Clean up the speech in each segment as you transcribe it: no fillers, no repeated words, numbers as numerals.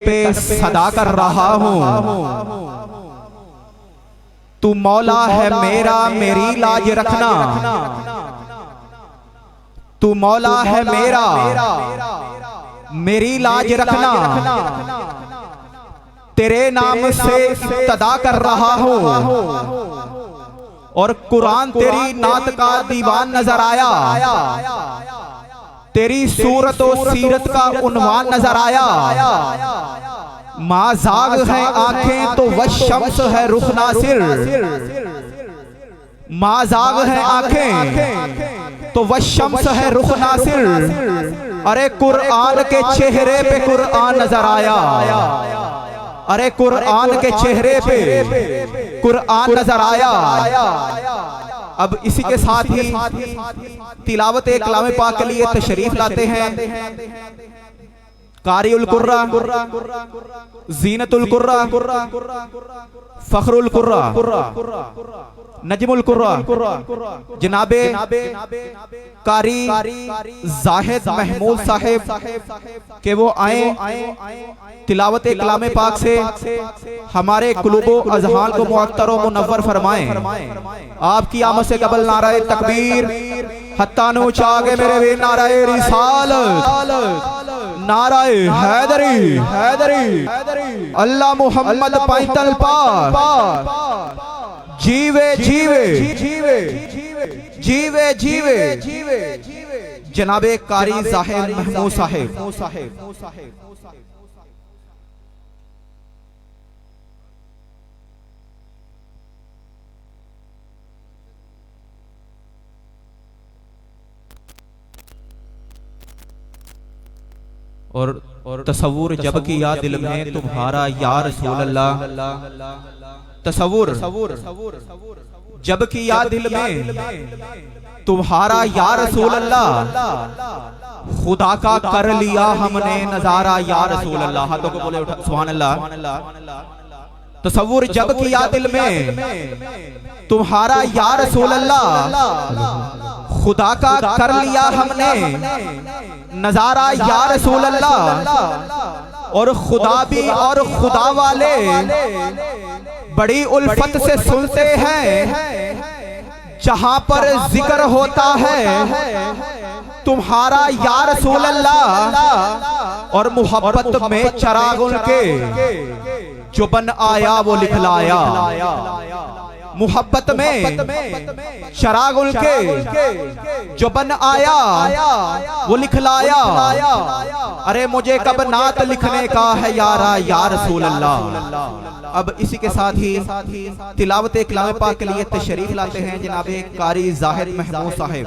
पे सदा कर रहा हूँ। तू मौला है मेरा, मेरी लाज रखना। तू मौला है मेरा, मेरी लाज रखना। तेरे नाम से इब्तदा कर रहा हूँ और कुरान तेरी नात का दीवान नजर आया। तेरी सूरत और सीरत का उन्वान नजर आया। माजाग है आंखें तो वह शम्स है रुख नासिर। माजाग है आंखें तो वह शम्स है रुख नासिर। अरे कुरान के चेहरे पे कुरान नजर आया। अरे कुरान के चेहरे पे कुरान नजर आया। अब इसी के साथ ही तिलावत कलाम पाक के लिए तशरीफ लाते हैं कारिउल कुर्रा, जीनतुल कुर्रा, फखरुल कुर्रा, नजमुल कुर्रा, जनाबे कारी जाहिद महमूद साहिब के वो आए तिलावत कलाम पाक से हमारे कुलूबो अज़हान को मुअत्तर व मुनव्वर फरमाएं। आपकी आमद से कबल नाराए तकबीर, हत्ता नूचा आगे मेरे वीर नाराए रिसालत, नाराए हैदरी हैदरी, अल्लाह मुहम्मद पैतल पाक, जीवे जीवे जीवे जीवे जीवे जनाबे कारी जाहिद महमूद साहिब। और तसव्वुर जब किया दिल में तुम्हारा या रसूल अल्लाह। तसव्वुर जब किया दिल में तुम्हारा या रसूल अल्लाह, खुदा का कर लिया हमने नजारा या रसूल अल्लाह। हाथों को बोले उठा सुभान अल्लाह। तसव्वुर जब किया दिल में तुम्हारा या रसूल अल्लाह, खुदा का कर लिया हमने नजारा या रसूल अल्लाह। और खुदा भी और खुदा वाले बड़ी उल्फत से सुनते हैं। जहां पर जिक्र होता है तुम्हारा या रसूल अल्लाह, और मोहब्बत में चराग उनके जो बन आया वो लिखलाया। मोहब्बत में चराग उनके जो बन आया वो लिखलाया। अरे मुझे कब नात लिखने का है यारा या रसूल अल्लाह। अब इसी के साथ ही तिलावत कलाम पाक के लिए तशरीफ लाते हैं जनाबे कारी जाहिद महमूद साहिब।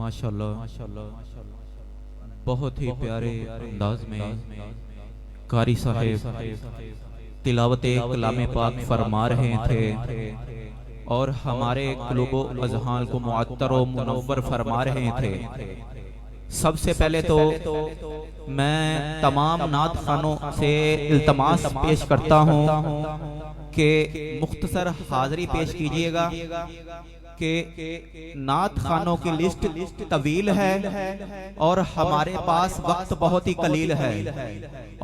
माशाल्लाह बहुत ही प्यारे अंदाज में कारी साहिब तिलावत कलाम पाक फरमा रहे थे और हमारे क़ुलूब अज़हान को मुअत्तर और मुनव्वर फरमा रहे थे। सबसे पहले तो मैं तमाम नात खानों से इल्तमास पेश करता हूँ कि मुख्तसर हाज़री पेश कीजिएगा कि नात खानों की लिस्ट तवील है और हमारे पास वक्त बहुत ही कलील है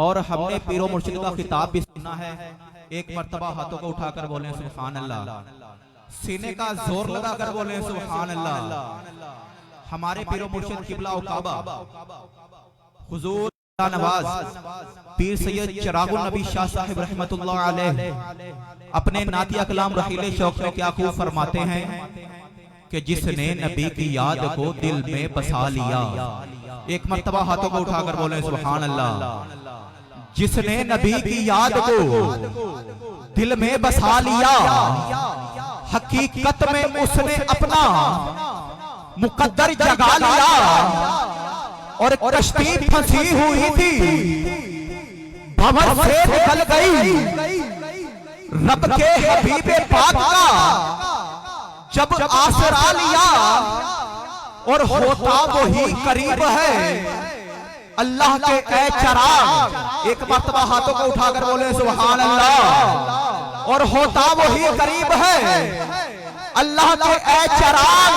और हमने पीरो मुर्शिद का खिताब भी सुना है। एक मर्तबा हाथों को उठाकर बोलें सुभान अल्लाह, सीने का जोर लगाकर बोलें सुभान अल्लाह। हमारे पीरो मुर्शिद किबला व काबा हुजूर नवाज पीर सैयद चिरागुल नबी शाह साहिब रहमतुल्लाह अलैह अपने नातिया कलाम रहीले शौक में क्या खूब फरमाते हैं कि जिसने नबी की याद को दिल में बसा लिया। एक मर्तबा हाथों को उठाकर बोले सुभान अल्लाह। जिसने नबी की याद को दिल में बसा लिया, हकीकत में उसने अपना मुकद्दर जगा लिया और कश्ती फंसी हुई थी भंवर से निकल गई रब के हबीबे पाक का जब आसरा लिया और होता वही करीब है अल्लाह के ए चराग। एक मर्तबा हाथों को उठाकर बोले सुभान अल्लाह। और होता वही करीब है अल्लाह के ए चराग।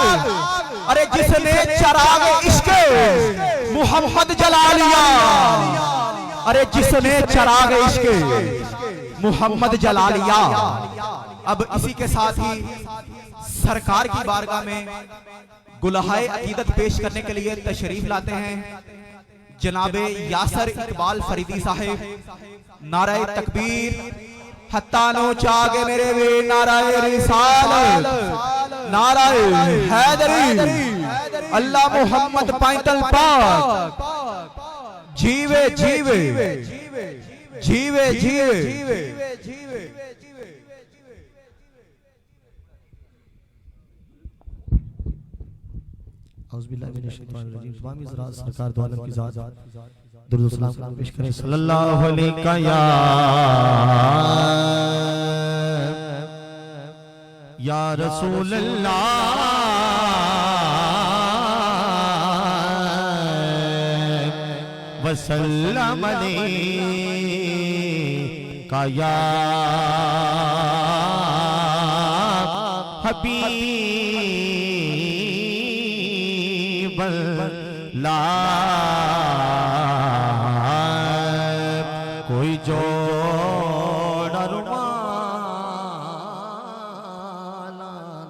अरे जिसने चराग इश्क मोहम्मद जला लिया, अरे जिसने चराग इश्क मोहम्मद जला लिया। अब इसी के साथ ही सरकार की बारगाह में गुलहाए अकीदत पेश करने के लिए तशरीफ लाते हैं जनाबे यासर इकबाल फरीदी साहिब। नाराए तकबीर हत्तानो चागे मेरे वीर, नाराए रिसालत, नाराए हैदरी, अल्लाह मोहम्मद पैंतल पाक। जीवे जीवे जीवे जीवे सरकार दो आलम की ज़ात दुरूद सलाम पेश करें सल्लल्लाहु अलैहि या रसूल अल्लाह वसल्लम अलैका या हबीब ला कोई जोड़ा रुमाला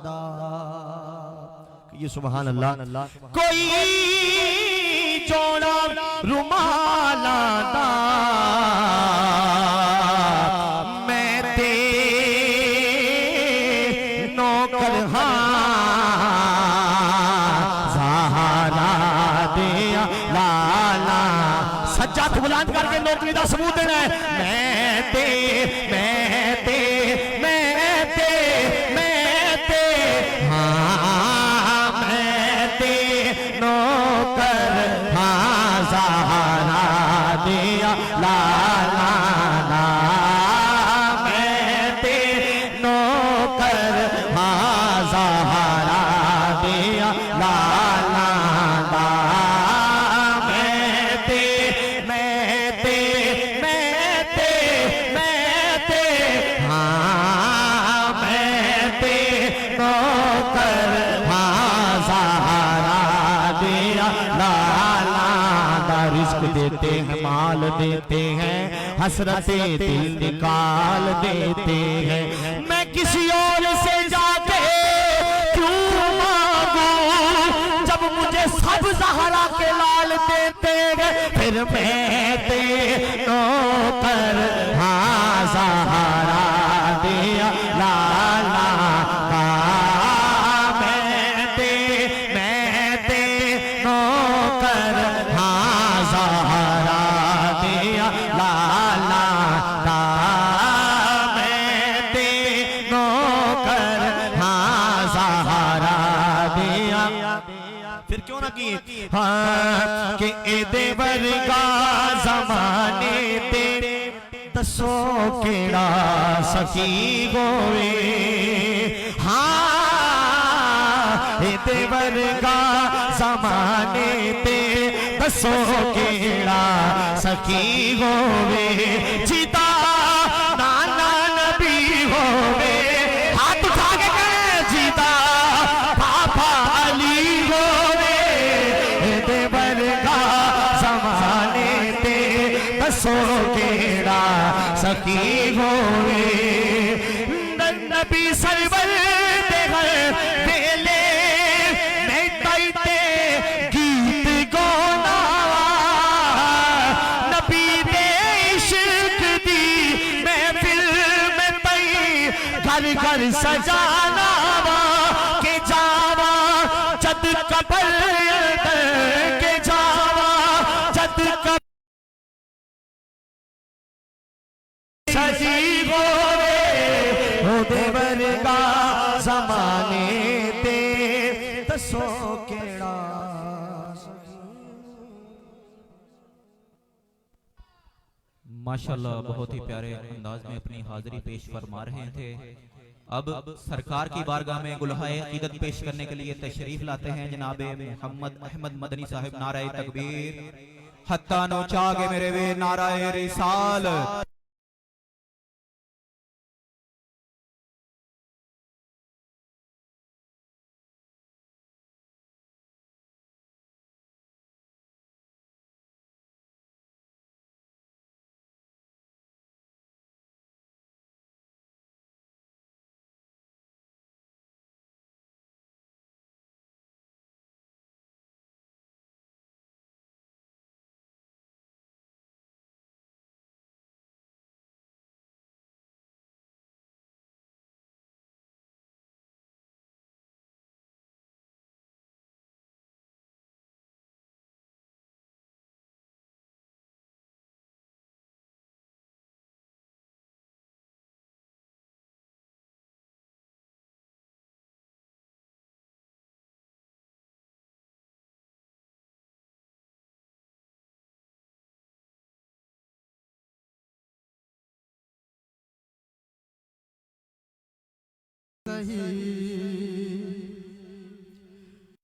दा। ये सुभान अल्लाह। कोई जोड़ा रुमाला दा मैं तेरे नौकर हाँ सच्चा हथ बुलंद करके नौकरी का सबूत देना है। मैं ते हाँ मैं ते नौकर हाँ ज़हरा दिया ला ला ला मैं ते नौकर हाँ ज़हरा दिया ला ला ला मैं ते हाँ मैं ते नौकर हाँ ज़हरा दिया ला ला ला। रिज़्क़ देते हैं माल देते हैं हसरते दिल निकाल देते हैं। मैं किसी और से जाके क्यों मांगू जब मुझे सब ज़हरा के लाल देते हैं। फिर मैं ते नौकर हाँ ज़हरा दिया ला ला ला मैं ते नौकर हाँ ज़हरा दिया ला ला ला मैं ते नौकर हाँ ज़हरा दिया। फिर क्यों ना की हाँ कि एदे वर्गा ज़माने ते दसो केड़ा सखी गोवे। हाँ एदे वर्गा ज़माने ते दसो केड़ा सखी गोवे। जीता नाना नबी होवे हाथ उठा के कहे जीता पापा अली होवे। एदे वर्गा ज़माने ते दसो केड़ा सखी होवे। नबी सरवर दे बेले मैं ताईते गीत गाना नबी दे इश्क दी महफिल में तई घर घर सजाना के जावा जद कबर के जावा जद कबर सजी गोरे ओदे वर्गा ज़माने ते दसो केड़ा। माशाल्लाह बहुत ही प्यारे अंदाज में अपनी हाजिरी पेश फरमा रहे थे। अब सरकार की बारगाह में गुलहाए अकीदत पेश करने के लिए तशरीफ लाते हैं जनाबे मोहम्मद अहमद मदनी साहिब। नाराए तकबीर हत्ता नो चागे मेरे वे नाराए रिसाल।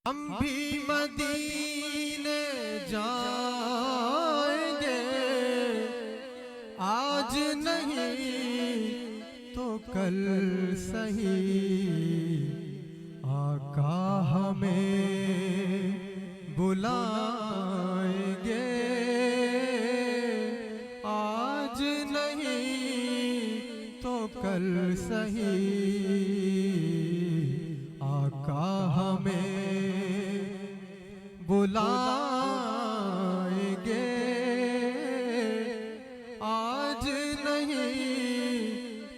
हम भी मदीने जाएंगे आज नहीं तो कल सही। आका हमें बुलाएंगे आज नहीं तो कल सही। आका हमें बुलाएंगे आज नहीं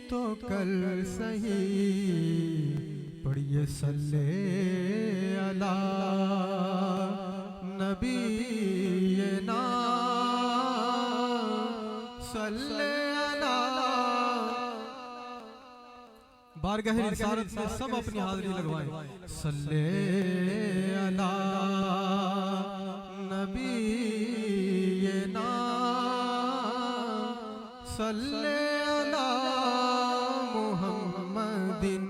तो कल सही। पढ़िए सल्ले अला नबी ना सल्ले अला। बारगाह रिसालत में सब अपनी हाजिरी लगवाएं। सल्ले अला नबीना सल्ले अला मुहम्मदिन।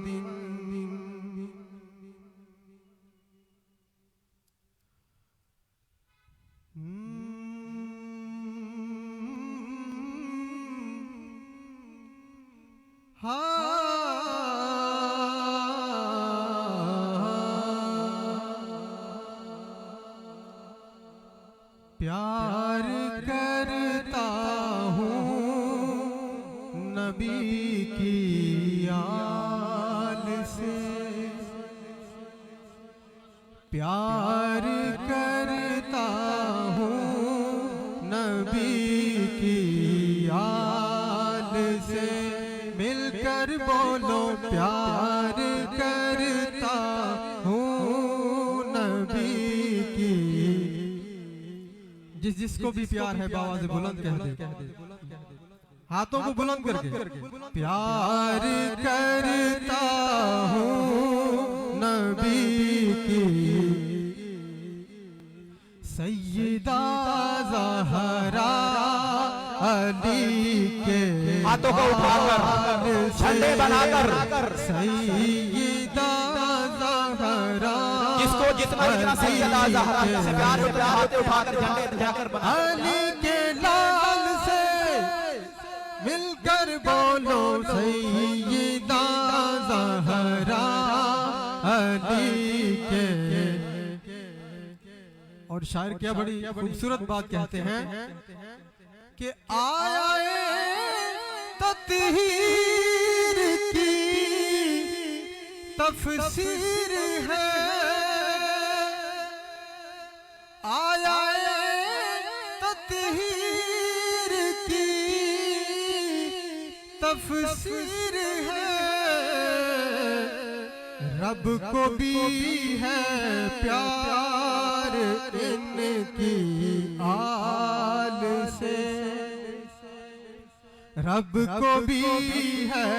प्यार करता हूँ नबी की आल से, प्यार करता हूँ नबी की आल से। मिलकर बोलो प्यार करता हूँ नबी की। जिसको भी प्यार है बाबा से बुलंद कह दे, हाथों को बुलंद करके प्यार करता हूँ नबी की। सैयदा ज़हरा अली के हाथों को उठाकर झंडे बनाकर सैयदा ज़हरा जिसको जितना सैयदा ज़हरा से प्यार होता है हाथ उठाकर झंडे जाकर अली के लाल से मिलकर बोलो सैयदा ज़हरा अली के। और शायर क्या बड़ी खूबसूरत बात कहते हैं कि आया तत्हीर की तफसीर है, आया तत्हीर की तफसीर है। रब को भी है प्यार इनकी आल से, रब को भी है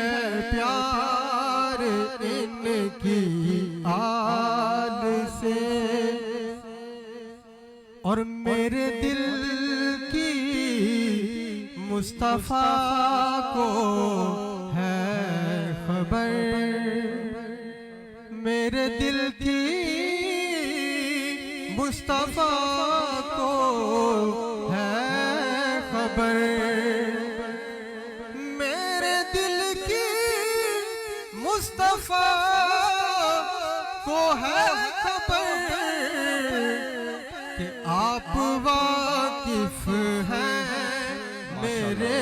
प्यार इनकी आल से। और मेरे दिल की मुस्तफा को है खबर, मेरे दिल की मुस्तफा को है खबर, मेरे दिल की मुस्तफा को है खबर कि आप वाकिफ हैं मेरे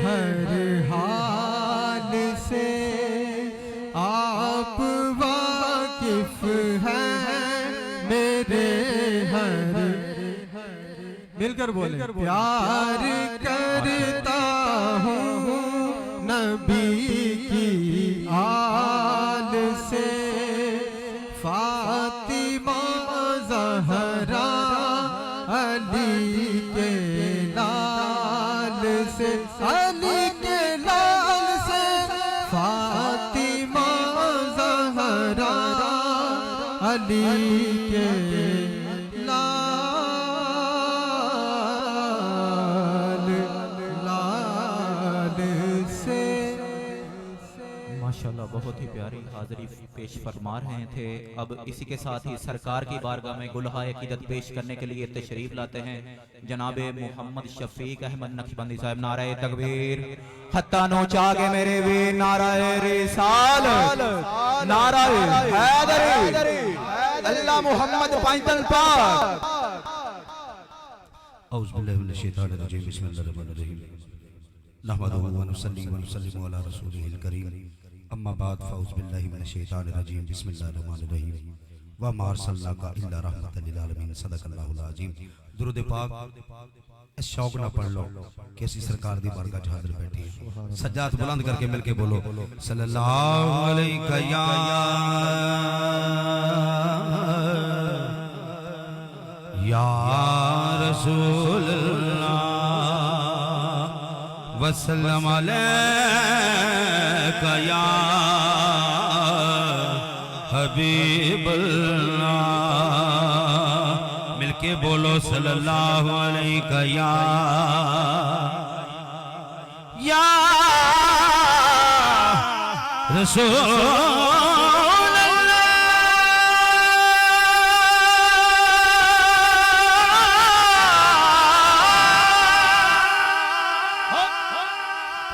हर हाल से, आप वाकिफ हैं मेरे हर। मिलकर बोले प्यार करता हूँ नबी की आल से, फातिमा ज़हरा अली के लाल से, अली के लाल से, फातिमा ज़हरा अली के लाल लाल से। माशाल्लाह बहुत ही प्यारी हाजिरी पेश फरमा रहे थे। अब इसी के साथ ही सरकार की बारगाह में गुलहाए अकीदत पेश करने के लिए तशरीफ लाते हैं जनाबे मोहम्मद शफीक अहमद नक्शबंदी साहब। नाराए तकबीर, हत्ता नोचा के मेरे वीर, नाराए रिसालत, नाराए हैदरी, अल्लाह मोहम्मद पैदल पाक। औज़ु बिल्लाहि मिनश शैतानिर रजीम, बिस्मिल्लाहिर रहमानिर रहीम, नहमदुहु व नुसल्ली व नुसल्लिमु अला रसूलिहिल करीम, अम्मा बाद फ़औज़ु बिल्लाहि मिनश शैतानिर रजीम, बिस्मिल्लाहिर रहमानिर रहीम, व मा अरसलनाका इल्ला रहमतल लिल आलमीन, सदक़ल्लाहुल अज़ीम। दुरूद पाक इस शौक ना पढ़ लो कि ऐसी सरकार दी बारगाह च हाज़िर बैठी है। सज्जाद बुलंद करके मिलके बोलो सल्लल्लाहु अलैहि या रसूल अल्लाह वसल्लम अलैका या हबीबल्लाह। मिलके बोलो सल्लल्लाहु अलैका या रसूल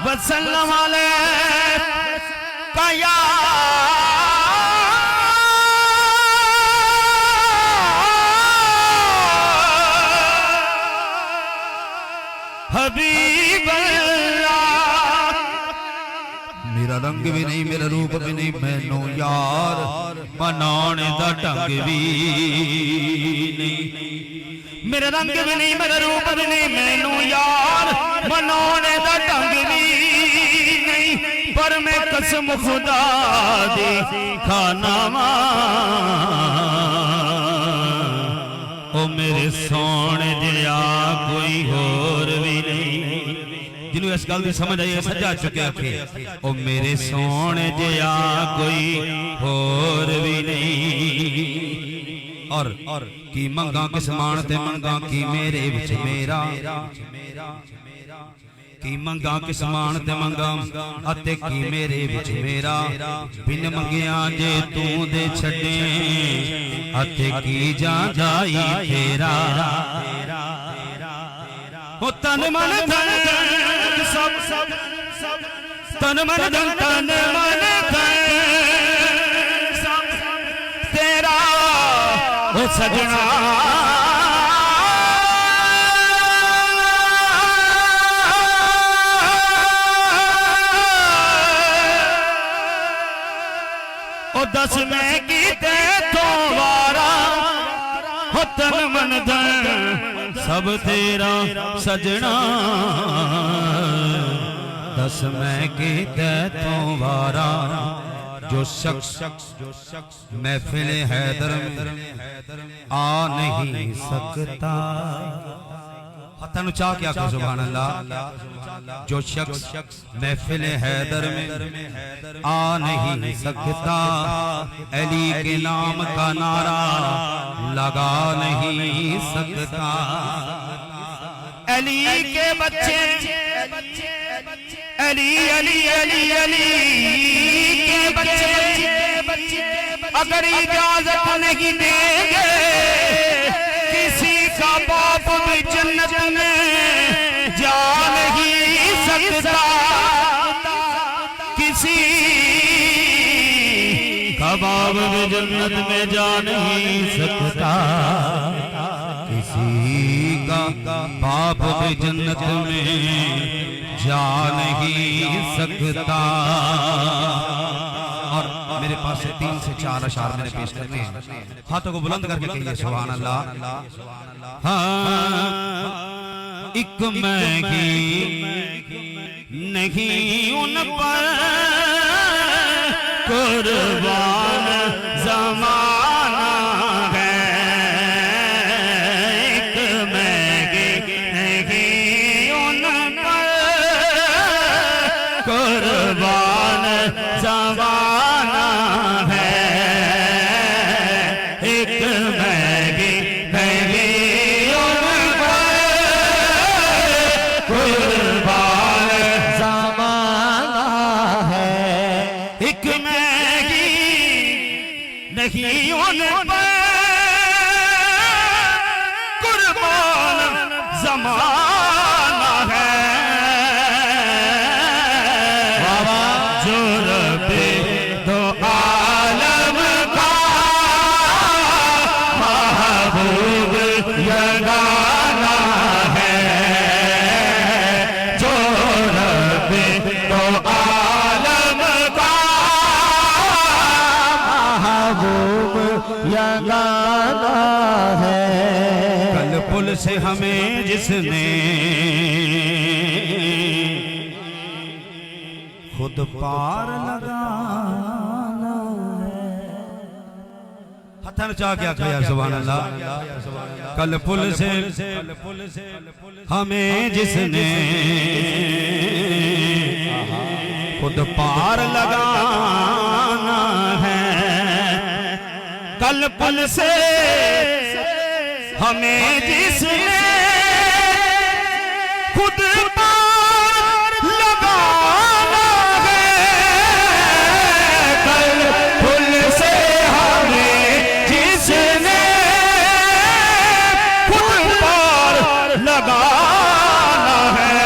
वसल्लम अलैका या हबीबल्लाह। मेरा रंग भी नहीं मेरा रूप भी नहीं मैनू यार मनाने दा ढंग भी नहीं। मेरा रंग भी नहीं मेरा रूप भी नहीं मैनू यार मनाने दा ढंग भी नहीं। पर मैं कसम खुदा दी खाना ओ मेरे सोने जिया कोई होर भी नहीं। जिन्होंने इस गल की समझ आई सजा चुके आखे ओ मेरे सोने जिया कोई होर भी नहीं। और की मंगा किस मान ते मंगा की मेरे विच मेरा की मंगा किस मान ते मंगा अते की मेरे विच मेरा। बिन मंगिया जे तू दे छड़े अते की जा जाई तेरा। ओ तन मन धन सब तन मन धन तन मन धन तेरा ओ सजना। ओ दस मैं कीते तो वारा हो तन मन धन सब तेरा सजना। दस मैं कीते तो वारा जो शख्स महफिल हैदर में आ नहीं सकता। हथन चाह क्या कहो सुभान अल्लाह। जो शख्स महफिल हैदर में आ नहीं सकता अली के नाम का नारा लगा नहीं सकता। अली के बच्चे अली अली अली अली के बच्चे अगर इजाजत नहीं देंगे किसी का बाप भी जन्नत में जा नहीं सकता। किसी का बाप भी जन्नत में जा नहीं सकता। किसी का बाप भी जन्नत में जा नहीं सकता। और मेरे पास से 3 से 4 अशार मैंने पेश करने हैं। हाथों को बुलंद करके कहिए सुभान अल्लाह। हाँ एक मैगी नहीं उन पर कुर्बान ज़माना है। एक मैगी नहीं उन पर कुर्बान ज़माना है। एक मैगी नहीं उन पर कुर्बान ज़माना है। एक मैगी नहीं उन पर कुर्बान ज़माना है। जो रब्बे दो आलम का महबूब यगाना है। जो रब्बे दो आलम का महबूब यगाना है। कल पुल से हमें जिसने खुद पार लगाना है। हथन चाह क्या किया सुभान अल्लाह। कल पुल से हमें जिसने खुद पार लगाना है। कल पुल से हमें जिसने खुद पार लगाना है। कल पुल से हमें जिसने खुद पार लगाना है।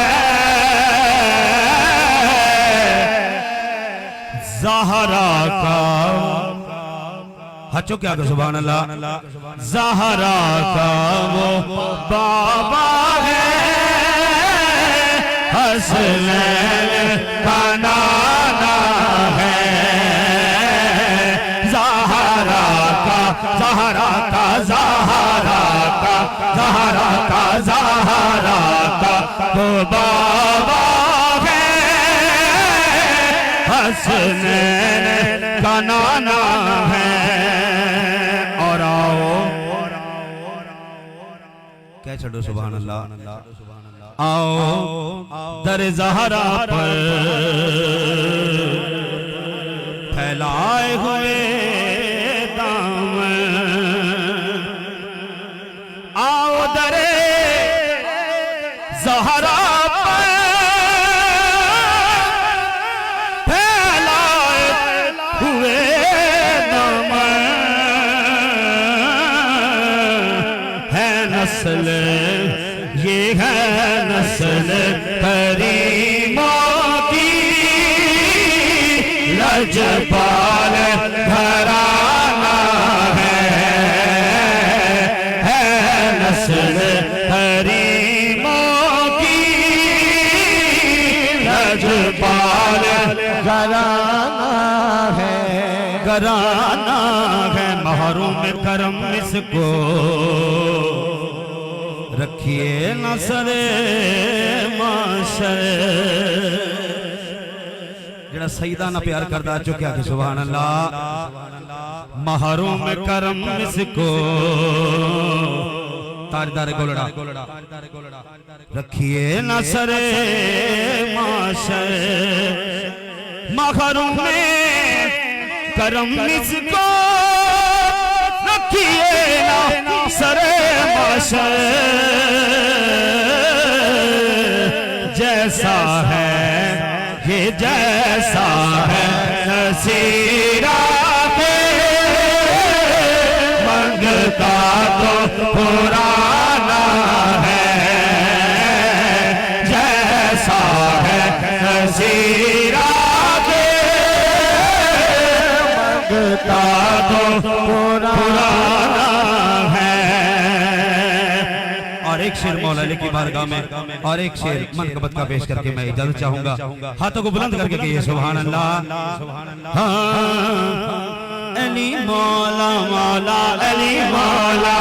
ज़हरा का हचो क्या को सुभान अल्लाह। ज़हरा का वो बाबा है, हसनैन का नाना है। ज़हरा का ज़हरा का ज़हरा का ज़हरा का ज़हरा का वो बाबा है, हसनैन का नाना है। और आओ क्या छड़ो सुभान अल्लाह। आओ दर ज़हरा पर फैलाए हुए दामन। आओ दर ज़हरा पर फैलाए हुए दामन। है नस्ल ये है नस्ल करीमों की, लजपाल घराना है नस्ल करीमों की, लजपाल घराना है। महरूम करम इसको रखिए न सरे माशर। जड़ा सईदा ना प्यार करदा चुक्या कि सुभान अल्लाह। महरूम करम इसको तारदार गोलड़ा रखिए न सरे माशर। महरूम करम इसको रखिए ना सरे माशर। जैसा है ये जैसा है नसीरा के, मंगता तो पुराना है। जैसा है नसीरा के, मंगता तो पुराना है। और एक शेर मौला अली की बारगाह में और एक शेर मनकबत का पेश करके मैं इजाजत चाहूंगा। हाथों को बुलंद करके कहिए सुभान अल्लाह। अली मौला मौला अली मौला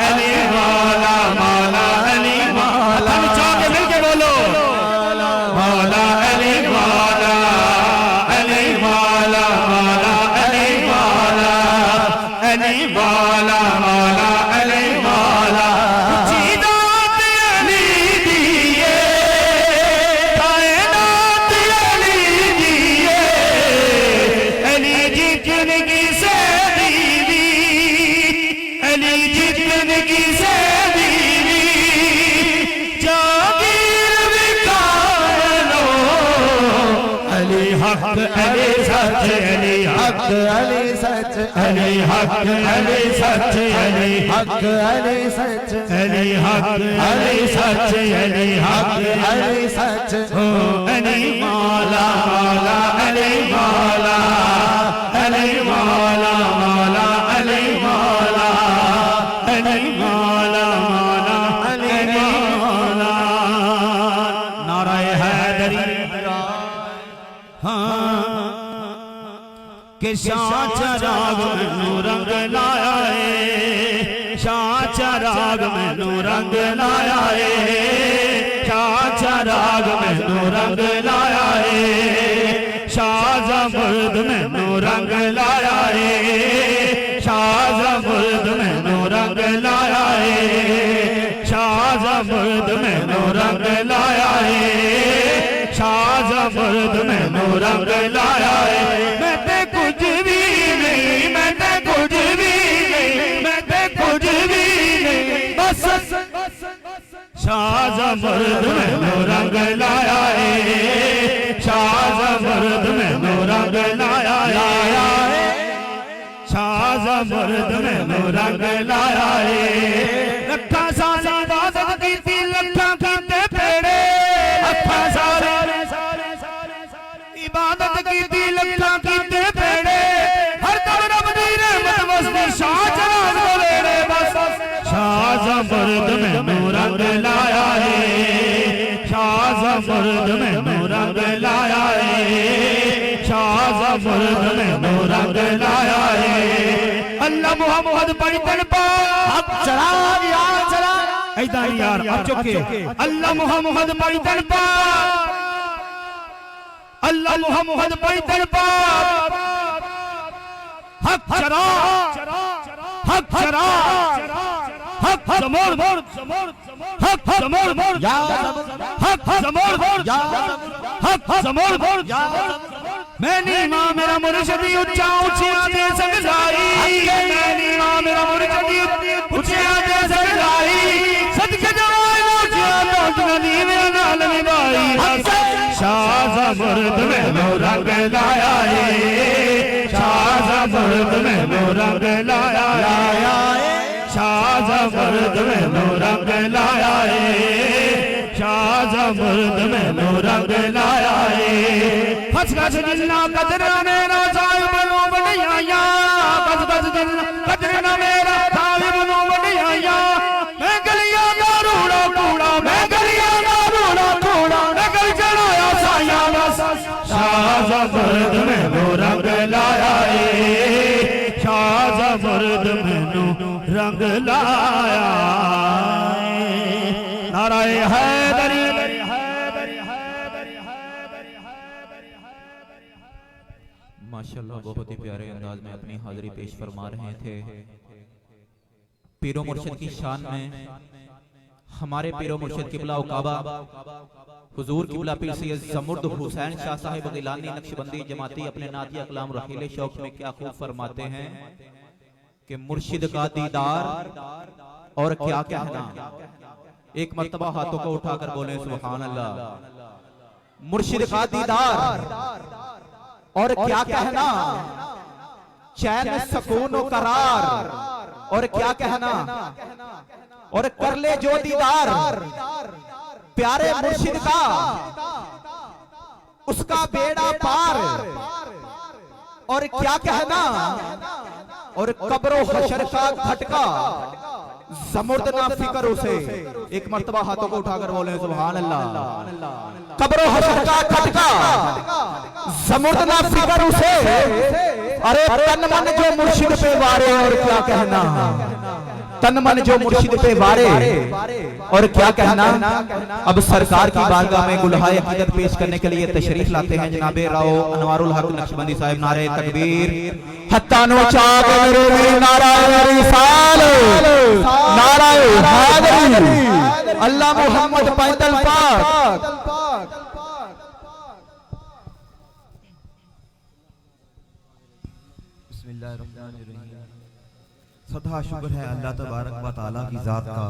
अली मौला मौला अली मौला। चाहे मिलके बोलो मौला अली मौला अली मौला मौला अली मौला अली मौला मौला अली मौला। अली सच अली हक अली सच अली हक अली सच अली हक अली सच अली हक अली सच अली हक अली सच। ओ अली मौला मौला अली मौला अली मौला मौला अली मौला अली मौला मौला अली मौला। नाराए हैदरी के शाह चराग मैनू रंग लाया है। शाह चराग मैनू रंग लाया है। शाह चराग मैनू रंग लाया है। शाह ज़मुर्द मैनू रंग लाया है। शाह ज़मुर्द मैनू रंग लाया है। शाह ज़मुर्द मैनू रंग लाया है। शाह ज़मुर्द मैनू रंग लाया है। मैं ते कुछ भी नहीं, मैं ते कुछ भी नहीं, मैं ते कुछ भी नहीं, बस शाहज़मर्द में रंग लाया है। शाहज़मर्द में रंग लाया है। शाहज़मर्द में रंग लाया है। लखा साल इबादत की थी, लखा कीते पेड़े, लखा साल इबादत की थी, लखा कीते पेड़े, हर दम रब दी रहमत वसदी शाह जलाल बोले रे बस। शाहज़मर्द में रंग लाया है। शाहज़मर्द में रंग लाया है। शाहज़मर्द में रंग लाया है। अल्लाह मुहम्मद पढ़तन पाक चला यार चला ऐदा नहीं यार अब चुके। अल्लाह मुहम्मद पढ़तन पाक, अल्लाह मुहम्मद पढ़तन पाक, हक चरा हक चरा हक जमोर हक जमोर हक जमोर हक जमोर। मैंने मां मेरा मुर्शिदी उच्चा ऊंचिया दे सकलाई, मैंने मां मेरा मुर्शिदी उच्चिया दे सकलाई, सदके जवान ऊंचिया तो नदी में नाल निभाई। शाहज़मर्द में रंग लाया है। शाहज़मर्द में रंग लाया है। शाहज़मर्द में रंग लाया है। शाहज़मर्द में रंग लाया है। फस गज जिन्ना कदर मेरा साहिब बनो बढ़िया, फस गज जिन्ना कदर मेरा साहिब बनो बढ़िया। मैं गलियां का रूड़ा कूड़ा, मैं गलियां का रूड़ा कूड़ा, मैं गल चढ़ाया साया बस। शाहज़मर्द में रंग लाया है। शाहज़मर्द में रंग लाया है। नाराए हैदरी माशाल्लाह बहुत ही प्यारे अंदाज में अपनी हाजिरी पेश फरमा रहे थे। पीरो मुर्शिद की शान में हमारे पीरो मुर्शिद किबला उकाबा हुजूर किबला पीर सैयद ज़मुर्द हुसैन शाह साहिब गिलानी नक्शबंदी जमाती अपने नातिया कलाम रहीले शौक में क्या खूब फरमाते हैं कि मुर्शिद का दीदार और क्या कहना। एक मर्तबा हाथों को उठाकर बोले सुभान अल्लाह। मुर्शिद का दीदार और क्या कहना, चैन सुकून और करार और क्या कहना, और कर ले जो दीदार प्यारे मुर्शिद का, उसका बेड़ा पार और क्या कहना, और कब्रो हशर का खटका ज़मुर्द ना फिकर उसे। एक मर्तबा हाथों को उठाकर बोले सुभान अल्लाह। कब्रो हशर का खटका ज़मुर्द ना फिकर उसे, अरे तन मन जो मुर्शिद पे वारे और क्या कहना, तन मन जो मुर्शिद पे वारे और क्या कहना। अब सरकार की बारगाह में गुलहाए अकीदत पेश करने के लिए तशरीफ लाते हैं जनाबे राव अनवारुल हक नक्शबंदी साहिब। नारे तकबीर, हत्तानो चाक में नाराए रिसाल, नाराए हैदरी, अल्लाह मुहम्मद पैदल पाक। सदा शुक्र है अल्लाह तबारक व तआला की ज़ात का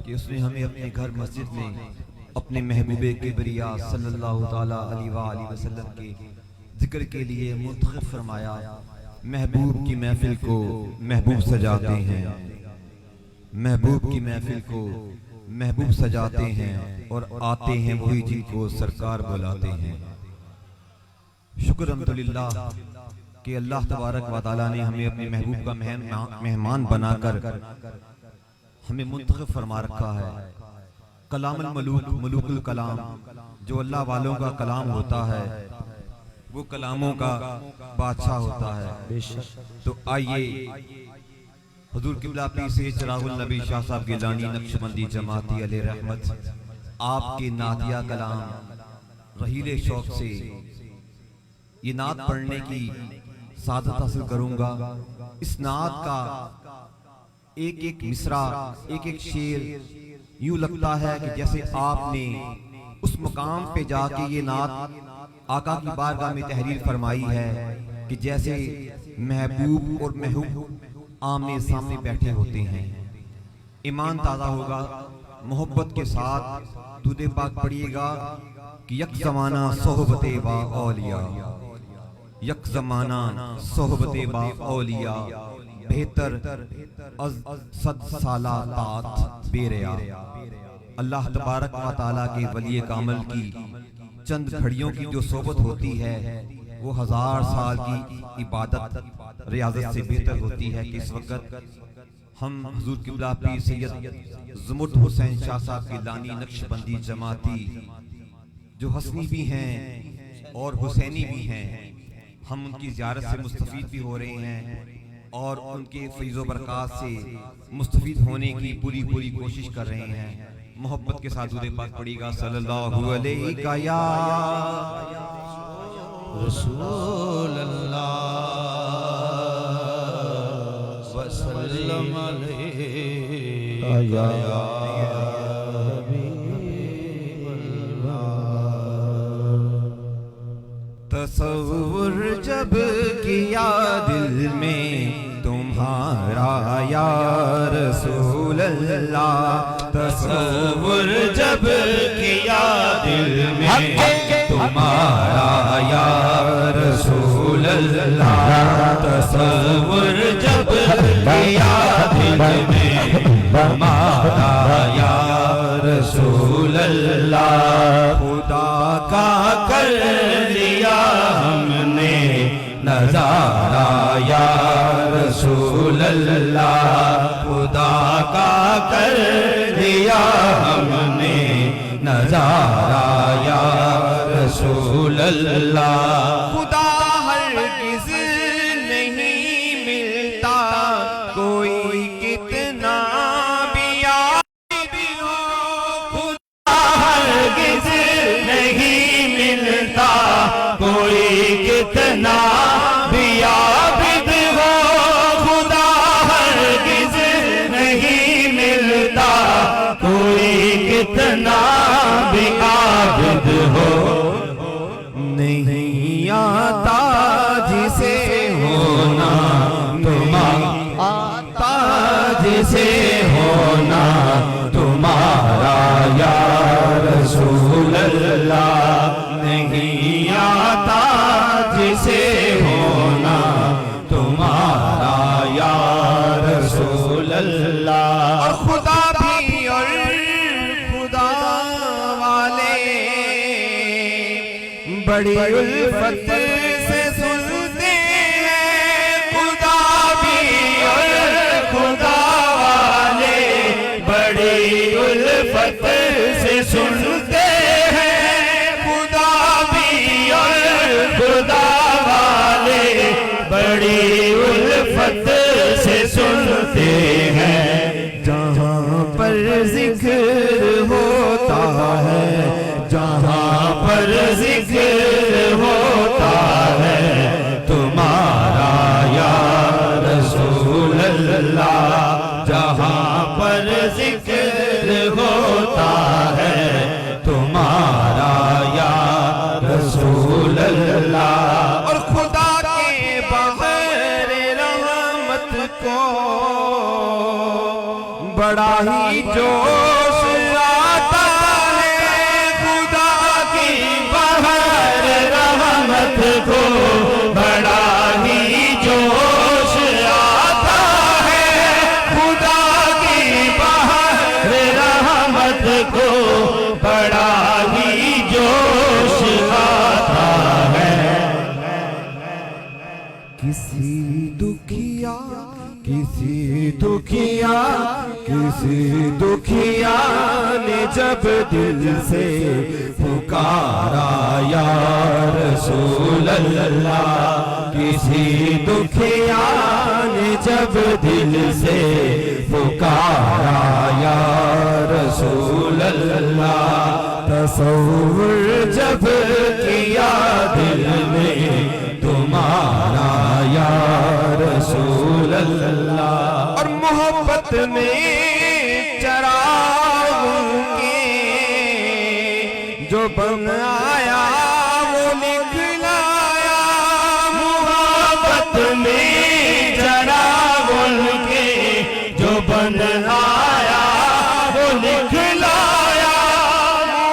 कि उसने हमें अपने घर मस्जिद में अपने महबूबे किबरिया सल्लल्लाहु ताला अलैहि वसल्लम के जिक्र के लिए मुंतखब फरमाया। महबूब की महफिल को महबूब सजाते हैं, महबूब की महफिल को महबूब सजाते हैं और आते हैं वही जिनको सरकार बुलाते हैं। शुक्र अल्हम्दुलिल्लाह कि अल्लाह तबारक व तआला ने हमें अपने महबूब का मेहमान बनाकर हमें मुंतखब फरमा रखा है। कलामुल मलूक, मलूकुल कलाम, जो अल्लाह वालों का कलाम होता है वो कलामों का बादशाह होता है। तो आइए हुजूर किबला पीर सैयद चिरागुल नबी शाह साहब गिलानी नक्शबंदी जमाती अलैहि रहमत आपके नातिया कलाम रहीले शौक से ये नात पढ़ने की सादत हासिल करूंगा। इस नात का एक एक मिसरा, एक एक शेर यूं लगता है कि जैसे आपने उस मुकाम पे जाके ये नात आका की बारगाह में तहरीर फरमाई है कि जैसे महबूब और महबूब आमने सामने बैठे होते हैं। ईमान ताज़ा होगा, मोहब्बत के साथ दूध पाक पढ़िएगा कि यक ज़माना सोहबते बा औलिया, यक ज़माना सोहबते बा औलिया, बेहतर सद साला तात बेरिया। अल्लाह तबारक व तआला के वली कामल की चंद घड़ियों की जो सोबत होती है वो 1000 साल की इबादत रियाजत से बेहतर होती है। कि इस वक्त हम हुजूर किबला पीर सैयद ज़ुमुर्द हुसैन शाह साहब की लानी नक्शबंदी जमाती जो हसनी भी हैं और हुसैनी भी हैं, हम उनकी ज़ियारत से मुस्तफ़ीद भी हो रहे हैं और उनके फैज़ो बरक़ात से मुस्तफ़ीद होने की पूरी कोशिश कर रहे हैं। मोहब्बत के साथ दूध पाक पड़ेगा सल्लल्लाहु अलैहि या रसूल अल्लाह वसल्लम अलैहि या तसव्वुर जब किया दिल में तुम्हारा या रसूल अल्लाह, तसव्वुर जब किया दिल में तुम्हारा या रसूल अल्लाह, तसव्वुर जब किया दिल में तुम्हारा या रसूल अल्लाह, खुदा का कर लिया हमने नजारा या रसूल अल्लाह, खुदा का कर लिया हमने नजारा या रसूल अल्लाह। खुदा हरगिज़ नहीं मिलता कोई कितना भी आबिद हो, खुदा हरगिज़ नहीं मिलता कोई कितना भी आबिद हो, खुदा हरगिज़ नहीं मिलता कोई कितना भी आबिद हो। नहीं आता जिसे होना तुम्हारा, आता जिसे होना तुम्हारा या रसूल अल्लाह, नहीं आता जिसे होना तुम्हारा या रसूल अल्लाह। और खुदा भी और खुदा वाले बड़ी उल्फत से सुनते हैं, खुदा भी और खुदा वाले बड़ी उल्फत से सुनते हैं, खुदा भी और खुदा वाले बड़ी उल्फत से सुनते हैं। जहाँ पर जिक्र होता है, जहाँ पर जिक्र होता है तुम्हारा या रसूल अल्लाह, जहाँ पर जिक्र होता है तुम्हारा या रसूल अल्लाह। और खुदा के बग़ैर रहमत को बड़ा ही जोश आता है, खुदा की बग़ैर रहमत को बड़ा ही जोश आता है, खुदा की बग़ैर रहमत को बड़ा ही जोश आता है। किसी दुखिया ने जब दिल से पुकारा या रसूल अल्लाह, किसी दुखिया ने जब दिल से पुकारा या रसूल अल्लाह, तसव्वुर जब किया दिल में तुम्हारा या रसूल अल्लाह। और मोहब्बत में चरागों के जो बन आया वो निकलाया मोहब्बत में जरा बोल के जो बन आया वो निकलाया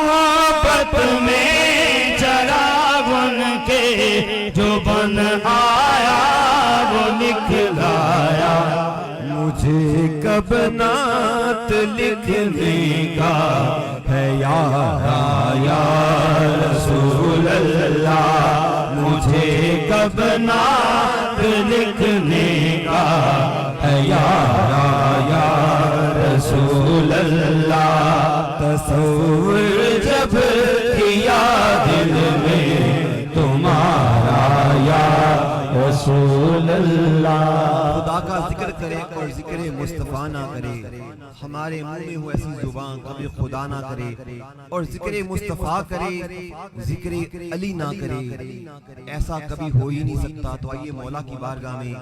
मोहब्बत में जरा बन के जो बन आया वो निकलाया मुझे कब नात लिखने का है या रसूल अल्लाह मुझे कब नात लिखने का है या रसूल अल्लाह तसव्वुर जब किया दिल में तुम्हारा या रसूल अल्लाह खुदा का जिक्र करे और जिक्र मुस्तफा ना करे हमारे मुंह में हो ऐसी जुबान कभी खुदा ना करे और जिक्र मुस्तफा करे जिक्र अली ना करे ऐसा कभी हो ही नहीं सकता। तो आइए मौला की बारगाह में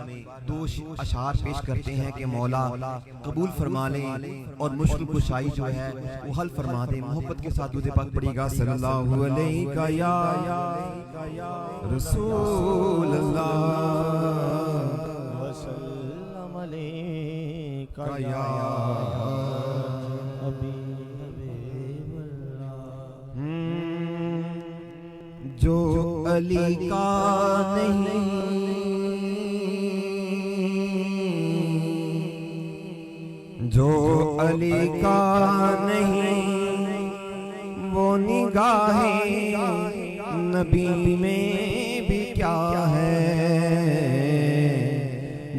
दो अशार पेश करते हैं कि मौला कबूल फरमा ले और मुश्किल कुशाई जो है वो हल फरमा दे। मोहब्बत के साथ दूध पाक पड़ेगा सल्लल्लाहु अलैहि या रसूल अल्लाह वसल्लम अलैका या जो अली का नहीं जो अली का नहीं वो निगाहें नबी में भी क्या है।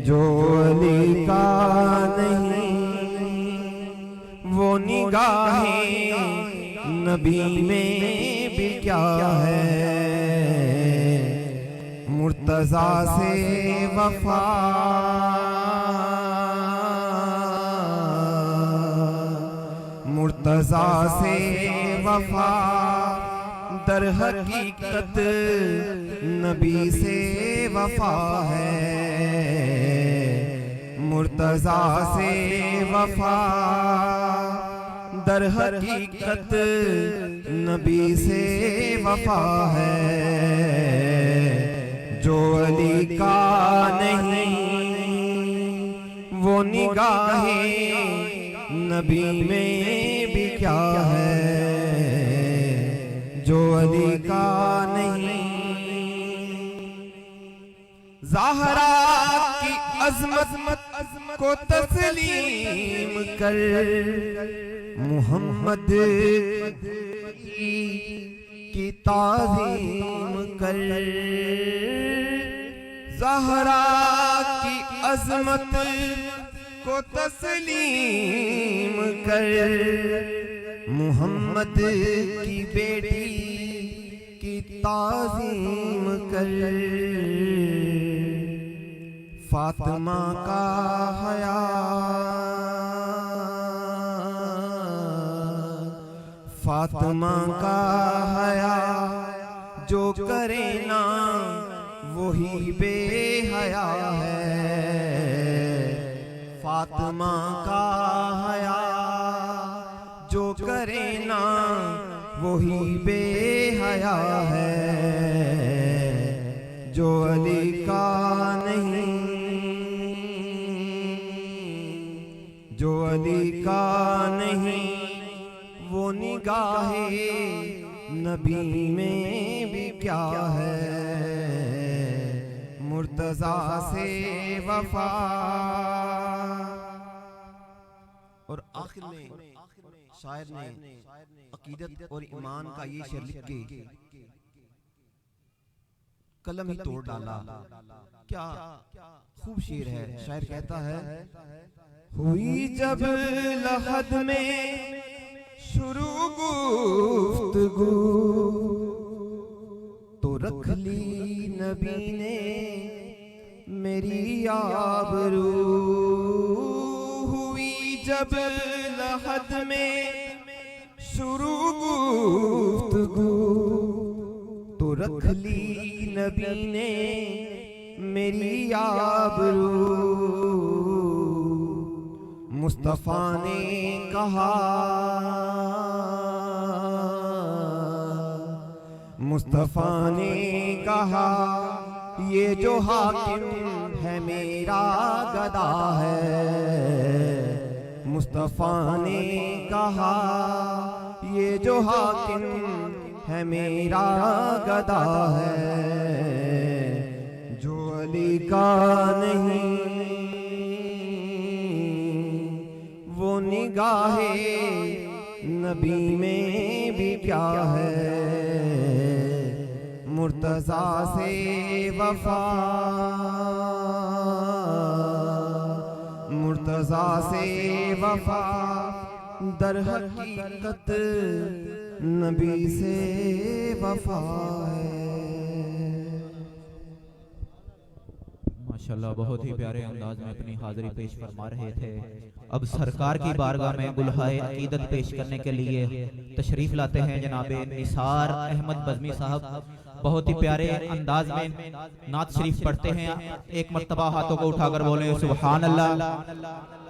जो अली का नहीं वो निगाहें नबी में भी क्या है। मुर्तजा से वफा मुर्तजा से वफा दर हकीकत नबी से वफा है। मुर्तजा से वफा दर हकीकत नबी से वफा है। जो अली का नहीं वो निगाहें नबी में भी क्या है। जो अली का नहीं ज़हरा की अज़मत को तस्लीम कर मोहम्मद की ताज़ीम कर। ज़हरा की अज़मत को तस्लीम कर मोहम्मद की बेटी की ताज़ीम कर। फातिमा का हया फातिमा का हया जो करे ना वही बेहया है। फातिमा का हया जो करे ना वही बेहया है। जो अली का नहीं जो अली का नहीं वो निगाहे नबी में भी क्या है। मुर्तजा से वफा। और आखिर में शायर ने अकीदत और ईमान का ये शेर लिख के कलम ही तोड़ डाला। क्या खूब शेर है। शायर कहता है हुई जब लहद में शुरू गुफ्तगू तो रख ली नबी ने मेरी आबरू। हुई जब लहद में शुरू गुफ्तगू तो रख ली नबी ने मेरी आबरू। मुस्तफा ने कहा मुस्तफ़ा ने कहा ये जो हाकिम है मेरा गदा है। मुस्तफ़ा ने कहा ये जो हाकिम है मेरा गदा है। जो अली का नहीं वो निगाहे नबी में भी क्या है। मुर्तज़ा से वफा, मुर्तज़ा से वफा, दर हकीकत नबी से वफा है। माशाल्लाह, बहुत ही प्यारे अंदाज में अपनी हाजिरी पेश फरमा रहे थे। अब सरकार की बारगाह में गुलहाए अकीदत पेश करने के लिए तशरीफ लाते हैं जनाबे निसार अहमद बज़मी साहब। बहुत ही प्यारे अंदाज में नात शरीफ पढ़ते हैं। एक मर्तबा हाथों को उठाकर बोले सुभान अल्लाह।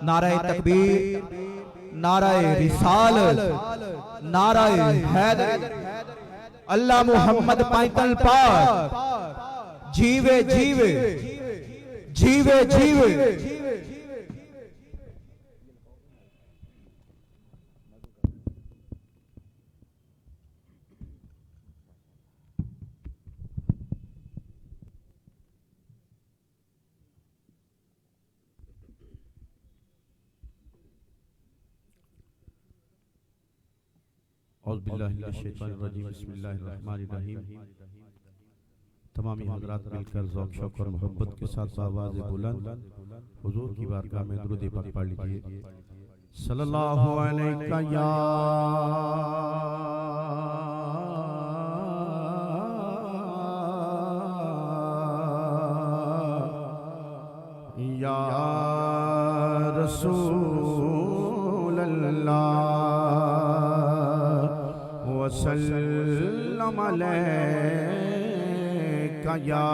नाराए तकबीर, नाराए रिसालत, नाराए हैदर, अल्लाह मुहम्मद पैतल पाक, जीवे जीवे जीवे जीवे। औज़ुबिल्लाहिमिनश्शैतानिर्रजीम, बिस्मिल्लाहिर्रहमानिर्रहीम। तमामी हज़रात मिलकर ज़ौक़ शौक़ और मोहब्बत के साथ आवाज़ बुलंद हुज़ूर की बारगाह में दुरूद पाक पढ़ लीजिए। सल्लल्लाहु अलैका या रसूल अल्लाह वसल्लम अलैका या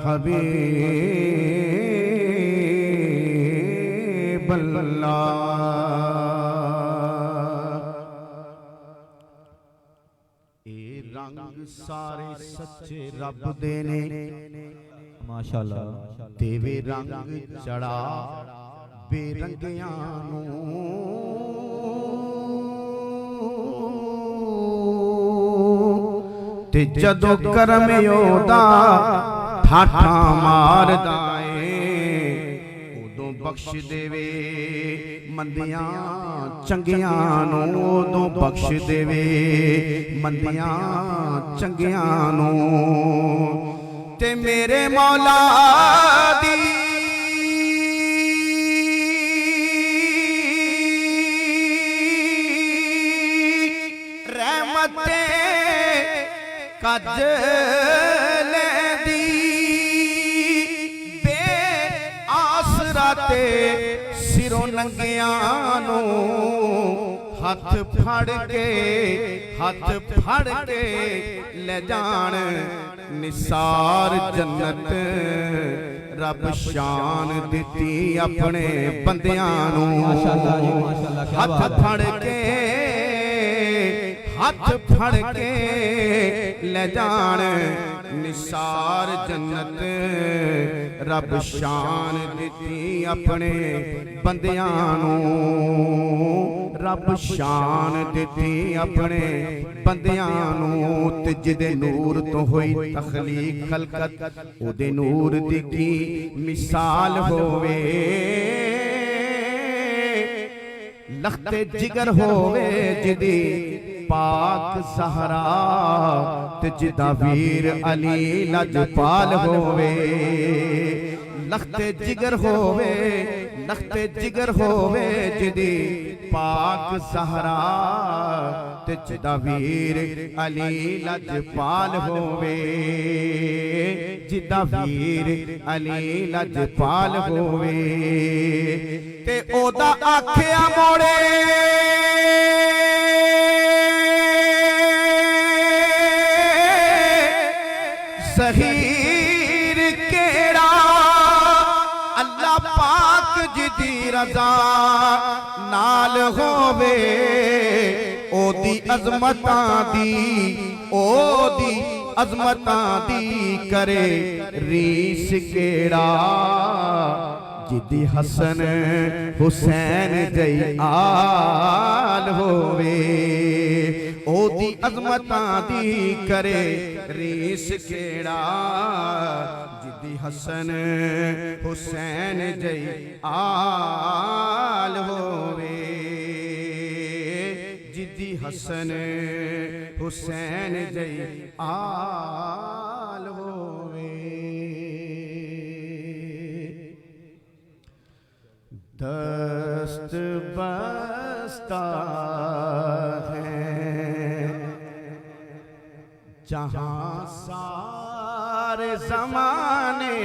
हबीब अल्लाह। ए रंग सारे सच्चे रब दे ने माशाल्लाह। तेवे रंग चढ़ा बेरंगियां नूं, ते जदों करम ओदा ठाठा मारदा ए उदों बख्श देवे मंदियां चंगियां नूं। उदों बख्श देवे मंदियां चंगियां नूं। ते मेरे मौला दी रहमतें कज लेंदी बे आसरा ते सिरों नंगियां नूं। हथ फड़ के ले जान निसार जन्नत। रब शान दिती अपने बंदियां नूं। हाथ फड़ के ले जान निसार जन्नत। रब शान दिती अपने बंदियां नूं। रब शान दिती अपने बंदियां नूं। ते जिदे नूर तो होई तखलीक खलकत, ओदे नूर दी की मिसाल होवे। लखते जिगर होवे जिदी पाक सहरा, ते जिदा वीर अली लजपाल होवे। लखते जिगर होवे जिदी पाक सहरा, ते जिदा वीर अली लजपाल होवे। जिदा वीर अली लजपाल होवे। ते ओदा आखिया मोड़े ज़हीर केड़ा, अल्लाह पाक जिदी रज़ा नाल होवे। ओदी अजमतां दी ओदी अजमतां दी करे रीस केड़ा जिदी हसन हुसैन जई आल होवे ओदी अजमतां दी करे रीस केड़ा जिदी हसन हुसैन जई आल होवे जिदी हसन हुसैन जई आल होवे दस्त बस्ता है जहां सारे जमाने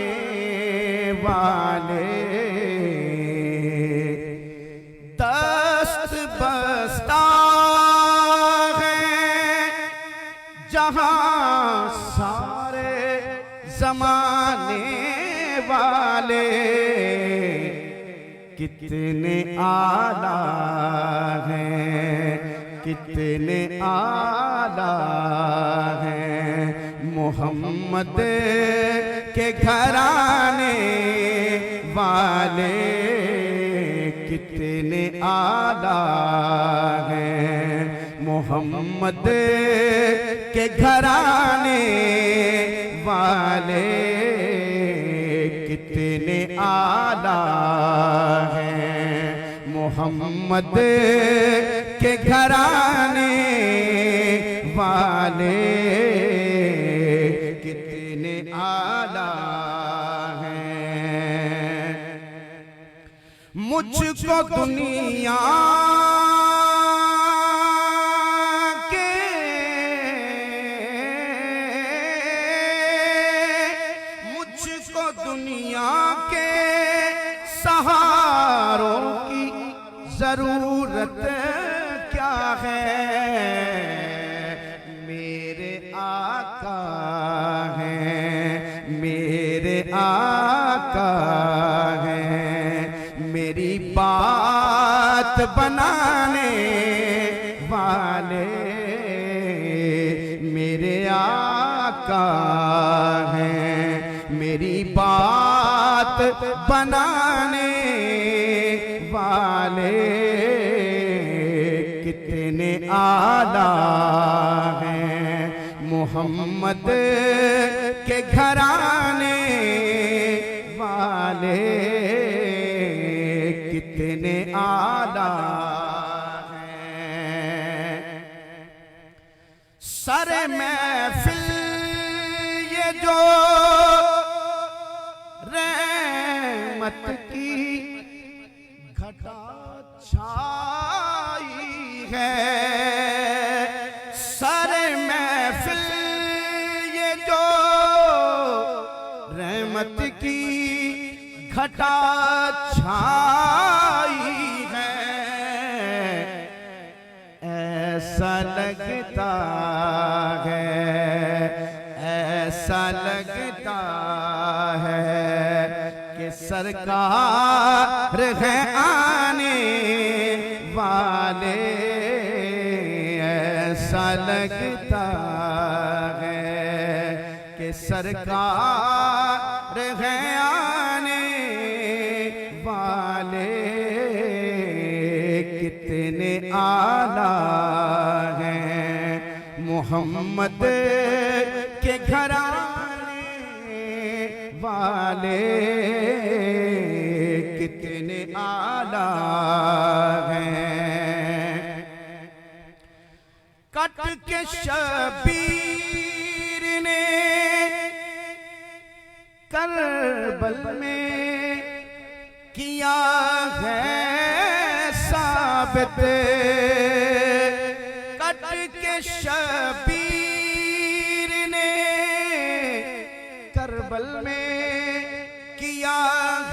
वाले दस्त बस्ता है जहां सारे जमाने वाले कितने आला हैं कितने आला हैं मोहम्मद के घराने वाले कितने आला हैं मोहम्मद के घराने वाले कितने आला हैं मोहम्मद के घराने वाले कितने आला हैं मुझको दुनिया दुनिया के सहारों की जरूरत क्या है मेरे आका हैं मेरे आका हैं मेरी बात बनाने वाले मेरे आका हैं मेरी बात बनाने वाले कितने आला हैं मोहम्मद के घराने वाले कितने आला हैं सारे महफिल ये जो रहमत की घटा छाई है सारे महफिल ये जो रहमत की घटा छाई है ऐसा लगता है ऐसा लगता है कि सरकार है आने वाले ऐसा लगता है कि सरकार है आने वाले कितने आला हैं मोहम्मद के घराने वाले कितने आला हैं कट के शबीर ने करबल में किया है साबित कट के शबीर ने करबल में किया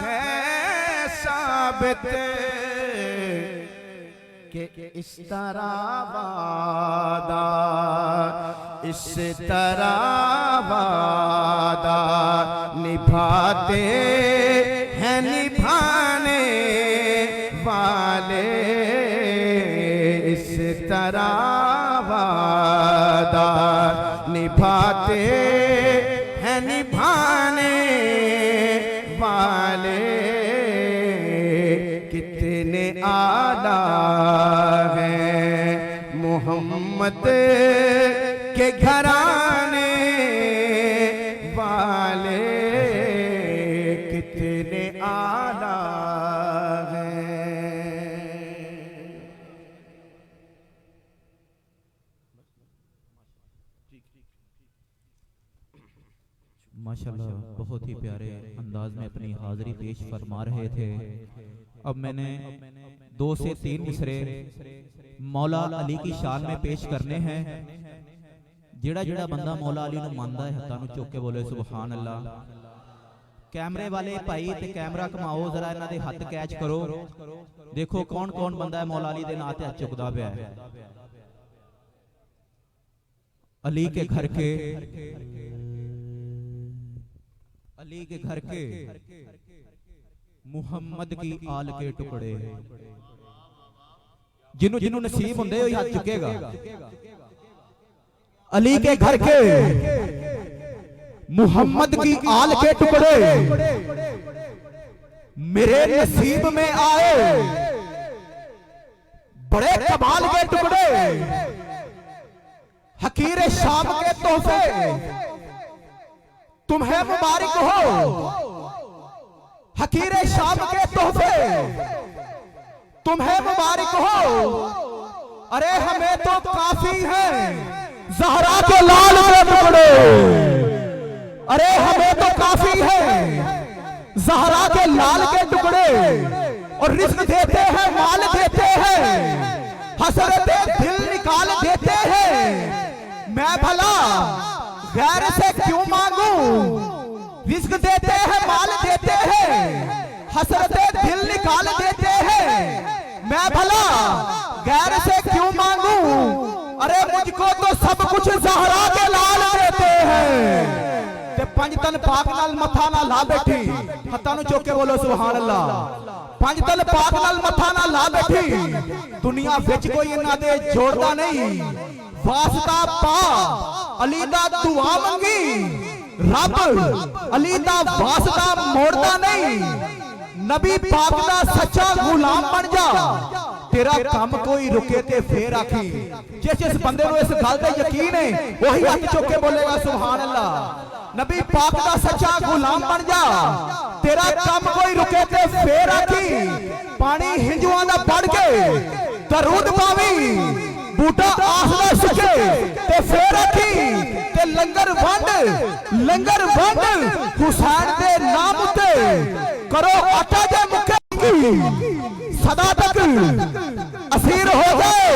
है साबित कि इस तरह वादा इस तरह वादा निभाते हैं निभाने वाले इस तरह बातें हैं निभाने वाले, कितने आला हैं मोहम्मद के घराने वाले, कितने आला हैं। माशाल्लाह बहुत ही प्यारे अंदाज में अपनी हाजिरी पेश फरमा रहे थे। अब मैंने 2 से 3 मिसरे मौला अली की शान में पेश करने हैं। जेड़ा जेड़ा बंदा मौला अली नूं मानदा है हत्थां नूं चुक के बोले सुभान अल्लाह। कैमरे वाले भाई ते कैमरा घुमाओ जरा, इन्हां दे हत्थ कैच करो, देखो कौन कौन बंदा है मौला अली दे नां ते हत्थ चुकदा पिया है। अली के घर के, अली के घर के मुहम्मद की आल के टुकड़े, जिन्हों जिन्हों नसीब होंदे हो हाथ चुकेगा। अली के घर के मुहम्मद की आल के टुकड़े मेरे नसीब में आए, बड़े कमाल के टुकड़े, हकीर शाम के तोहफे तुम्हें मुबारक हो। हकीर शाम के तोहफे तुम्हें मुबारक हो। अरे हमें तो काफी है ज़हरा के लाल के टुकड़े, अरे हमें तो काफी है ज़हरा के लाल के टुकड़े। और रिज़्क़ देते हैं, माल देते हैं, हसरते दिल निकाल देते हैं। मैं भला गैर से क्यों मांगू, रिज़्क़ देते हैं, माल देते हैं, हसरते दिल निकाल देते हैं। मैं भला गैर से क्यों मांगू, अरे मुझको तो सब कुछ ज़हरा के लाल देते हैं। ते 5 तन पाक नाल मथा ना ला बैठी, हत्थां नूं चुक के बोलो सुभान अल्लाह। 5 तन पाक नाल मथा ना ला बैठी, दुनिया विच कोई इन्हां दे जोड़दा नहीं। वास्ता पा अली दा दुआ मंगी, रब अली दा वास्ता मोड़दा नहीं। नबी पाक दा सच्चा गुलाम बन जा, तेरा काम कोई रुके ते फिर आखी। जिस बंदे नूं इस गल ते यकीन है वही हाथ चुक के बोलेगा सुभान अल्लाह। नबी पाक दा सच्चा गुलाम बन जा, तेरा काम कोई रुके ते फिर आखी। पानी हिंदुआं दा बढ़ के दरूद पावी, बूटा आसदा सुके ते फिर आखी। ते लंगर वंड हुसैन दे नाम उते करो आटा जे मुके की सदा तक असीर हो गए।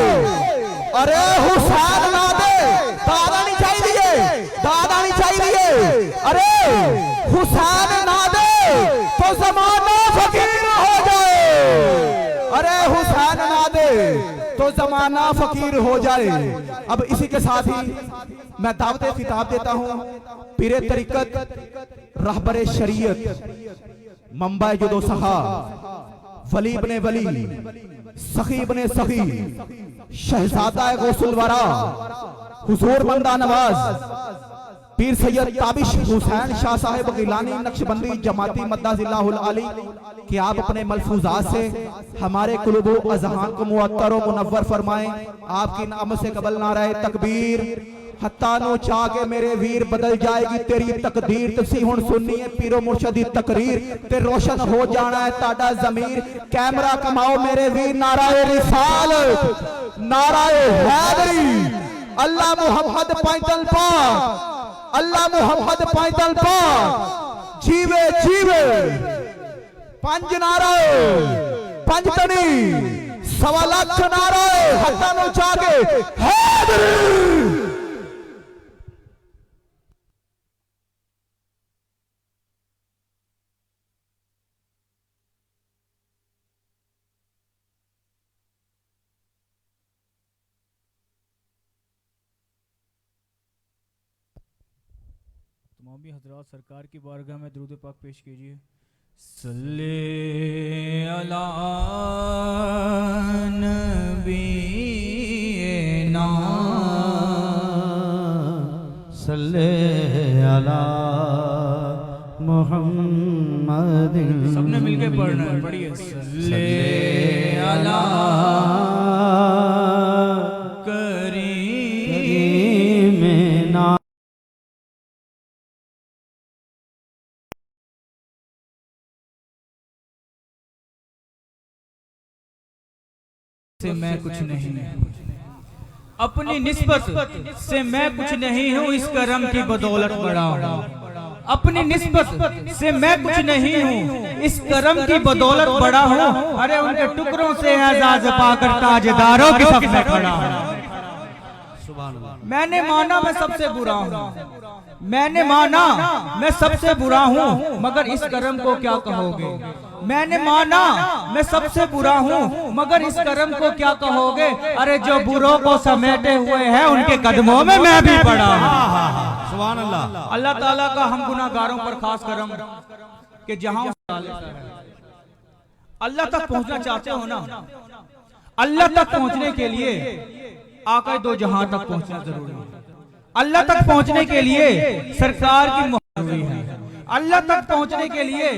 अरे हुसैन ना दे दादा नहीं चाहिए, दादा नहीं चाहिए। अरे हुसैन ना दे तो जमाना फकीर हो जाए, अरे हुसैन ना दे तो जमाना फकीर हो जाए। अब इसी के साथ ही मैं दावत खिताब देता हूं पीरे तरीकत रहबरे शरीयत मंबा जुदो सहा वली इब्ने वली सखी इब्ने सखी शहजादा गौसुल वरा हुजूर बंदा नवाज पीर सैयद ताबिश हुसैन शाह साहिब गिलानी नक्शबंदी जमाती मद्दाजिल्लाहुल आली कि आप अपने मलफूजात से हमारे कुलूबो अज़हान को मुअत्तर और मुनव्वर फरमाएं। आपकी नाम से कबल नाराए तकबीर। हत्ता नो चाह के मेरे वीर बदल जाएगी तेरी तकदीर। तुसी हुण सुननी है पीरो मुर्शद दी तकरीर ते रोशन हो जाना है ताड़ा ज़मीर। कैमरा कमाओ मेरे वीर, नाराए रिसालत, नाराए हैदरी, अल्लाह मुहम्मद पैदल पाक, अल्लाह मुहम्मद पैदल पाक, जीवे जीवे। 5 नाराए 5 तनी 1.25 लाख नाराए हत्ता नो चाह के हैदरी। तमामी हजरात सरकार की बारगाह में दरूद पाक पेश कीजिए। सल्ले अला नबीना सल्ले अला मोहम्मद। सबने मिलके पढ़ना है, पढ़िए। सल्ले अला करीम ना से मैं कुछ नहीं, अपनी निस्बत से मैं कुछ नहीं हूँ, इस करम की बदौलत बड़ा हूँ। अपनी निस्बत से मैं कुछ नहीं हूँ, इस करम की बदौलत बड़ा हूँ। अरे उनके टुकड़ों से एजाज पाकर ताजदारों की सफ में खड़ा हूँ। मैंने माना मैं सबसे बुरा हूँ, मैंने माना मैं सबसे बुरा हूँ, मगर इस करम को क्या कहोगे। मैंने माना मैं सबसे बुरा हूँ, मगर इस करम को क्या कहोगे। अरे जो बुरों को समेटे हुए हैं, उनके कदमों में मैं भी पड़ा हूँ। सुभान अल्लाह। अल्लाह ताला का हम गुनाहगारों पर खास करम कि जहां अल्लाह तक पहुंचना चाहते हो ना, अल्लाह तक पहुंचने के लिए आका दो जहां तक पहुंचना जरूरी है। अल्लाह तक पहुंचने के लिए सरकार की मोहब्बत जरूरी है। अल्लाह तक पहुंचने के लिए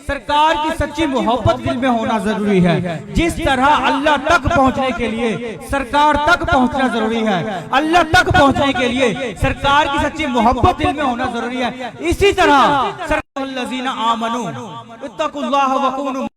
सरकार की सच्ची मोहब्बत दिल में होना जरूरी है। जिस तरह अल्लाह तक पहुंचने के लिए सरकार तक पहुंचना जरूरी है, अल्लाह तक पहुंचने के लिए सरकार की सच्ची मोहब्बत दिल में होना जरूरी है। इसी तरह सरकार आमनू इत्तकुल्लाह वकूनू